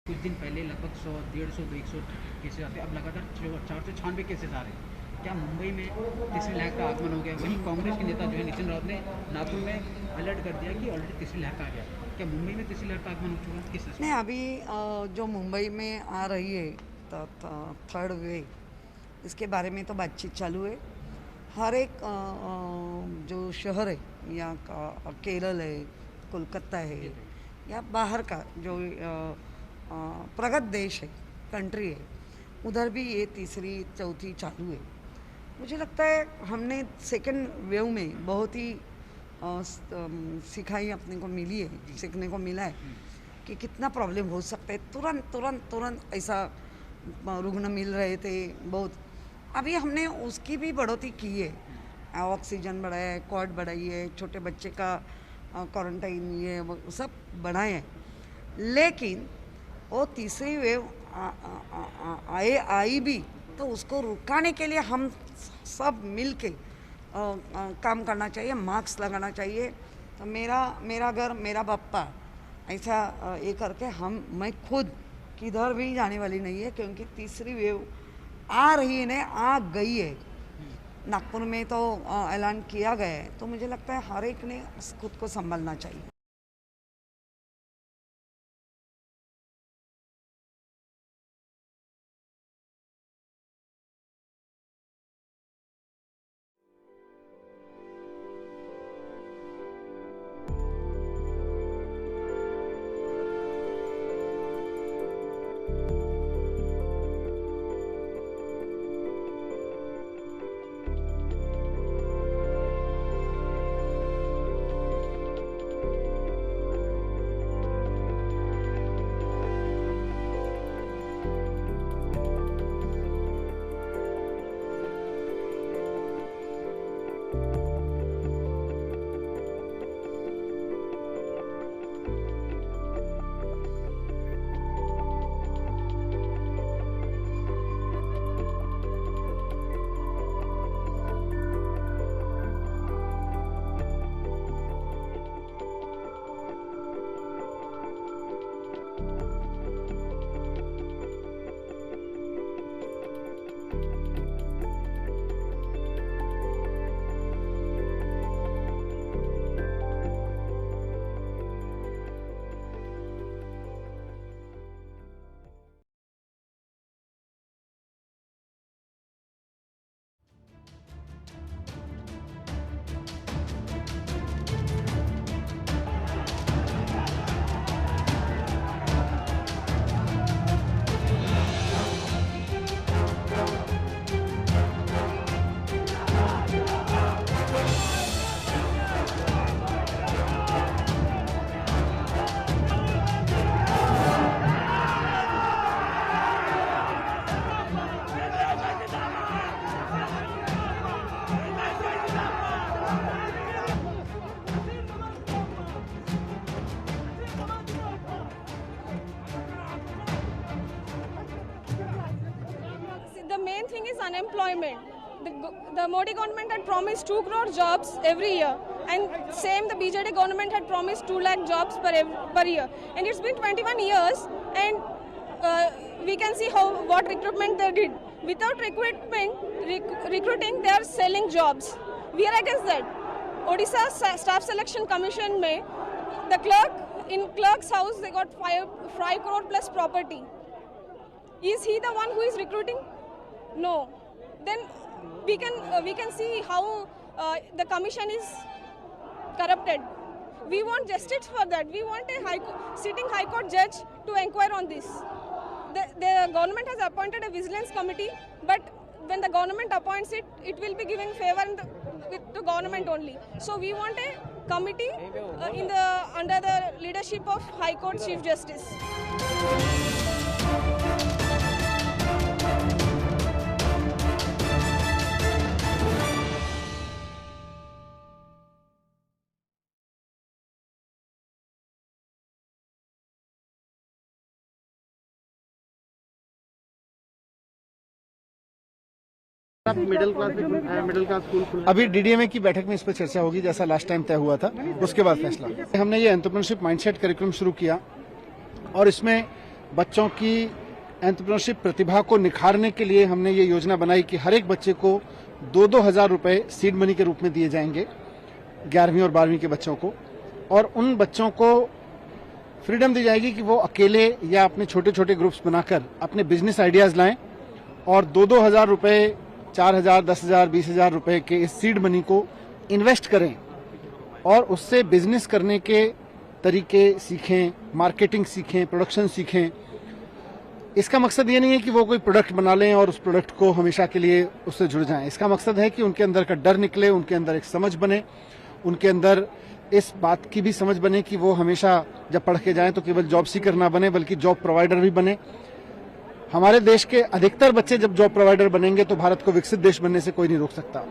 कुछ दिन पहले लगभग 100, 150, 200 केसेस आते, अब लगातार 496 केसेस आ रहे हैं। क्या मुंबई में तीसरी लहर का आगमन हो गया? वहीं कांग्रेस के नेता जो है नितिन राउत ने नागपुर में अलर्ट कर दिया कि ऑलरेडी तीसरी लहर का आ गया। क्या मुंबई में तीसरी लहर का आगमन हो चुका है? किस नहीं, अभी जो मुंबई में आ रही है थर्ड वेव, इसके बारे में तो बातचीत चालू है। हर एक जो शहर है या केरल है, कोलकाता है या बाहर का जो प्रगत देश है, कंट्री है, उधर भी ये तीसरी चौथी चालू है। मुझे लगता है हमने सेकेंड वेव में बहुत ही सिखाई अपने को मिली है, सीखने को मिला है कि कितना प्रॉब्लम हो सकता है। तुरंत तुरंत तुरंत ऐसा रुग्ण मिल रहे थे बहुत। अभी हमने उसकी भी बढ़ोतरी की है, ऑक्सीजन बढ़ाया है, कॉट बढ़ाई है, छोटे बच्चे का क्वारंटाइन ये वो सब बढ़ाए हैं। लेकिन वो तीसरी वेव आई भी तो उसको रुकाने के लिए हम सब मिल के काम करना चाहिए, मास्क लगाना चाहिए। तो मेरा घर मेरा बाप्पा ऐसा ये करके मैं खुद किधर भी जाने वाली नहीं है, क्योंकि तीसरी वेव आ रही है, आ गई है। नागपुर में तो ऐलान किया गया है, तो मुझे लगता है हर एक ने खुद को संभालना चाहिए। The main thing is unemployment. The Modi government had promised 2 crore jobs every year, and same the BJD government had promised 2 lakh jobs per year, and it's been 21 years, and we can see what recruitment they did. Without recruiting, they are selling jobs. We are against that. Odisha Staff Selection Commission में the clerk's house they got 5 crore plus property. Is he the one who is recruiting? No. Then we can see how the commission is corrupted. We want justice for that. We want a sitting high court judge to inquire on this. The government has appointed a vigilance committee, but when the government appoints it, it will be giving favor to government only. So we want a committee under the leadership of High Court Chief Justice. Middle class school अभी DDMA की बैठक में इस पर चर्चा होगी, जैसा last time तय हुआ था, उसके बाद फैसला। हमने ये एंटरप्रेन्योरशिप माइंडसेट कार्यक्रम शुरू किया और इसमें बच्चों की एंटरप्रेन्योरशिप प्रतिभा को निखारने के लिए हमने ये योजना बनाई कि हर एक बच्चे को 2-2 हज़ार रुपए सीड मनी के रूप में दिए जाएंगे 11वीं और 12वीं के बच्चों को, और उन बच्चों को फ्रीडम दी जाएगी कि वो अकेले या अपने छोटे छोटे ग्रुप्स बनाकर अपने बिजनेस आइडियाज लाएं और 2-2 हज़ार रुपए, 4,000, 10,000, 20,000 रुपए के इस सीड मनी को इन्वेस्ट करें और उससे बिजनेस करने के तरीके सीखें, मार्केटिंग सीखें, प्रोडक्शन सीखें। इसका मकसद ये नहीं है कि वो कोई प्रोडक्ट बना लें और उस प्रोडक्ट को हमेशा के लिए उससे जुड़ जाएं। इसका मकसद है कि उनके अंदर का डर निकले, उनके अंदर एक समझ बने, उनके अंदर इस बात की भी समझ बने कि वो हमेशा जब पढ़ के जाएं तो केवल जॉब सीकर ना बने बल्कि जॉब प्रोवाइडर भी बने। हमारे देश के अधिकतर बच्चे जब जॉब प्रोवाइडर बनेंगे तो भारत को विकसित देश बनने से कोई नहीं रोक सकता।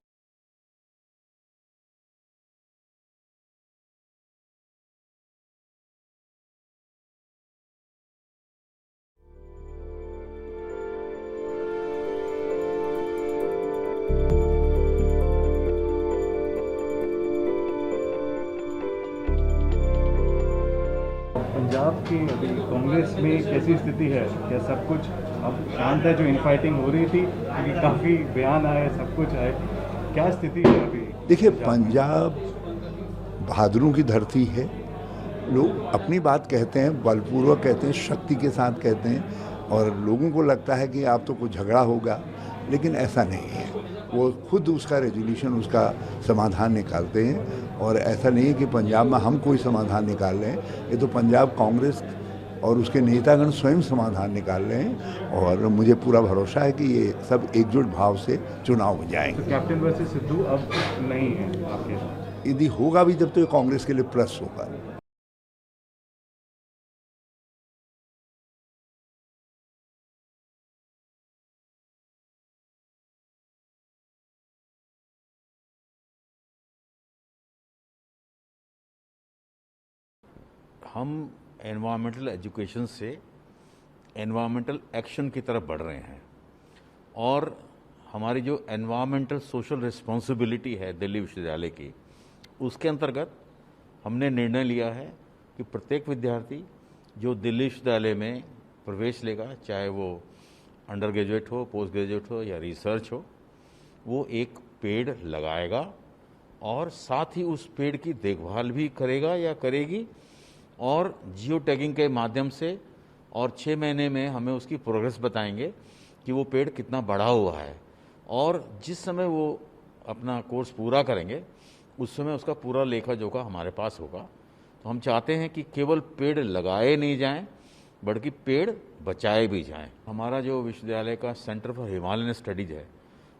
पंजाब की अभी कांग्रेस में कैसी स्थिति है? क्या सब कुछ अब शांत है? जो इनफाइटिंग हो रही थी क्योंकि काफ़ी बयान आए, सब कुछ आए, क्या स्थिति है अभी? देखिए, पंजाब बहादुरों की धरती है। लोग अपनी बात कहते हैं, बलपूर्वक कहते हैं, शक्ति के साथ कहते हैं और लोगों को लगता है कि आप तो कुछ झगड़ा होगा, लेकिन ऐसा नहीं है। वो खुद उसका रेजोल्यूशन, उसका समाधान निकालते हैं और ऐसा नहीं है कि पंजाब में हम कोई समाधान निकाल रहे हैं। ये तो पंजाब कांग्रेस और उसके नेतागण स्वयं समाधान निकाल रहे हैं और मुझे पूरा भरोसा है कि ये सब एकजुट भाव से चुनाव हो जाएंगे। तो कैप्टन वर्सेस सिद्धू अब नहीं है आपके? यदि होगा भी जब तो ये कांग्रेस के लिए प्लस होगा। हम एनवायरमेंटल एजुकेशन से एनवायरमेंटल एक्शन की तरफ बढ़ रहे हैं और हमारी जो एनवायरमेंटल सोशल रिस्पॉन्सिबिलिटी है दिल्ली विश्वविद्यालय की, उसके अंतर्गत हमने निर्णय लिया है कि प्रत्येक विद्यार्थी जो दिल्ली विश्वविद्यालय में प्रवेश लेगा, चाहे वो अंडर ग्रेजुएट हो, पोस्ट ग्रेजुएट हो या रिसर्च हो, वो एक पेड़ लगाएगा और साथ ही उस पेड़ की देखभाल भी करेगा या करेगी और जियो टैगिंग के माध्यम से और 6 महीने में हमें उसकी प्रोग्रेस बताएंगे कि वो पेड़ कितना बड़ा हुआ है और जिस समय वो अपना कोर्स पूरा करेंगे उस समय उसका पूरा लेखा जोखा हमारे पास होगा। तो हम चाहते हैं कि केवल पेड़ लगाए नहीं जाएं बल्कि पेड़ बचाए भी जाएं। हमारा जो विश्वविद्यालय का सेंटर फॉर हिमालयन स्टडीज़ है,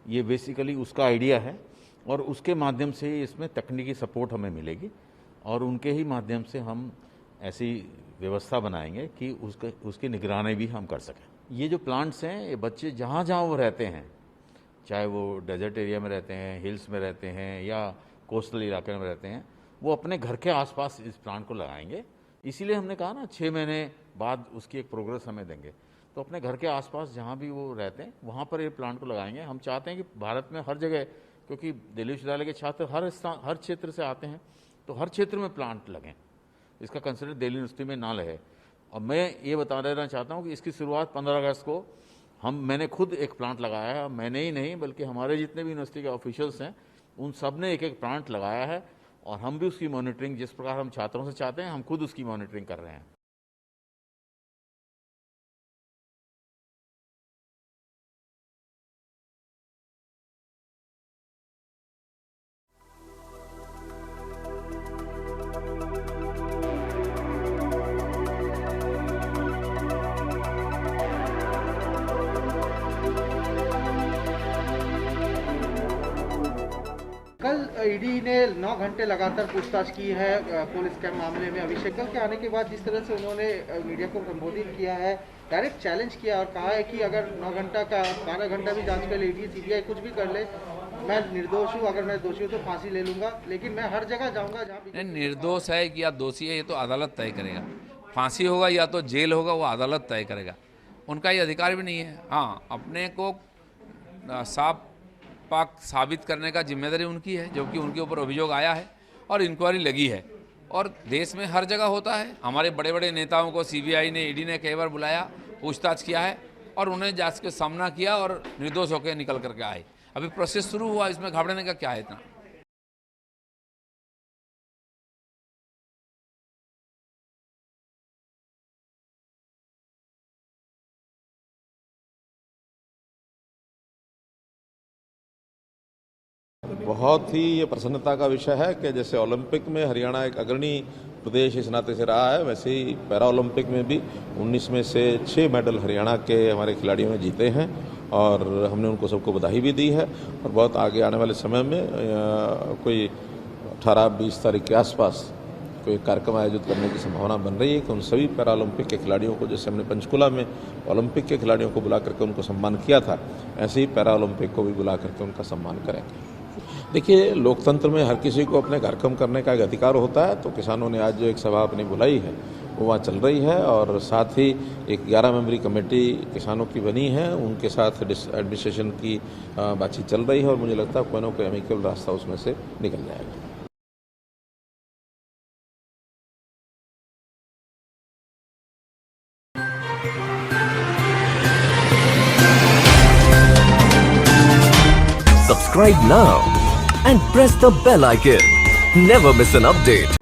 ये बेसिकली उसका आइडिया है और उसके माध्यम से ही इसमें तकनीकी सपोर्ट हमें मिलेगी और उनके ही माध्यम से हम ऐसी व्यवस्था बनाएंगे कि उसकी निगरानी भी हम कर सकें। ये जो प्लांट्स हैं, ये बच्चे जहाँ जहाँ वो रहते हैं, चाहे वो डेजर्ट एरिया में रहते हैं, हिल्स में रहते हैं या कोस्टल इलाके में रहते हैं, वो अपने घर के आसपास इस प्लांट को लगाएंगे। इसीलिए हमने कहा ना 6 महीने बाद उसकी एक प्रोग्रेस हमें देंगे। तो अपने घर के आसपास जहाँ भी वो रहते हैं वहाँ पर ये प्लांट को लगाएंगे। हम चाहते हैं कि भारत में हर जगह, क्योंकि दिल्ली विश्वविद्यालय के छात्र हर क्षेत्र से आते हैं, तो हर क्षेत्र में प्लांट लगें। इसका कंसिडर दिल्ली यूनिवर्सिटी में ना लगे। और मैं ये बता देना चाहता हूँ कि इसकी शुरुआत 15 अगस्त को मैंने खुद एक प्लांट लगाया है। मैंने ही नहीं बल्कि हमारे जितने भी यूनिवर्सिटी के ऑफिशियल्स हैं उन सब ने एक प्लांट लगाया है और हम भी उसकी मॉनिटरिंग, जिस प्रकार हम छात्रों से चाहते हैं, हम खुद उसकी मॉनिटरिंग कर रहे हैं। कल ईडी ने 9 घंटे लगातार पूछताछ की है पुलिस के मामले में। अभिषेक कल के आने के बाद जिस तरह से उन्होंने मीडिया को संबोधित किया है, डायरेक्ट चैलेंज किया और कहा है कि अगर 9 घंटा का 12 घंटा भी जांच कर ले, ईडी सीबीआई कुछ भी कर ले, मैं निर्दोष हूँ, अगर मैं दोषी हूँ तो फांसी ले लूंगा, लेकिन मैं हर जगह जाऊँगा जहाँ भी। निर्दोष है या दोषी है ये तो अदालत तय करेगा। फांसी होगा या तो जेल होगा, वो अदालत तय करेगा। उनका ये अधिकार भी नहीं है। हाँ, अपने को साफ पाक साबित करने का जिम्मेदारी उनकी है, जबकि उनके ऊपर अभियोग आया है और इंक्वायरी लगी है। और देश में हर जगह होता है। हमारे बड़े बड़े नेताओं को सीबीआई ने, ईडी ने कई बार बुलाया, पूछताछ किया है और उन्हें जांच के सामना किया और निर्दोष होकर निकल करके आए। अभी प्रोसेस शुरू हुआ, इसमें घबराने का क्या है इतना। बहुत ही ये प्रसन्नता का विषय है कि जैसे ओलंपिक में हरियाणा एक अग्रणी प्रदेश इस नाते से रहा है, वैसे ही पैरा ओलंपिक में भी 19 में से 6 मेडल हरियाणा के हमारे खिलाड़ियों ने जीते हैं और हमने उनको सबको बधाई भी दी है। और बहुत आगे आने वाले समय में कोई 18-20 तारीख के आसपास कोई कार्यक्रम आयोजित करने की संभावना बन रही है कि उन सभी पैरा ओलंपिक के खिलाड़ियों को, जैसे हमने पंचकुला में ओलंपिक के खिलाड़ियों को बुला करके उनको सम्मान किया था, ऐसे ही पैरा ओलंपिक को भी बुला करके उनका सम्मान करेंगे। देखिए, लोकतंत्र में हर किसी को अपने कार्यक्रम करने का एक अधिकार होता है, तो किसानों ने आज जो एक सभा अपनी बुलाई है वो वहाँ चल रही है और साथ ही एक 11 मेंबरी कमेटी किसानों की बनी है, उनके साथ एडमिनिस्ट्रेशन की बातचीत चल रही है और मुझे लगता है कोई ना कोई अमिकेबल रास्ता उसमें से निकल जाएगा। Subscribe now and press the bell icon. Never miss an update.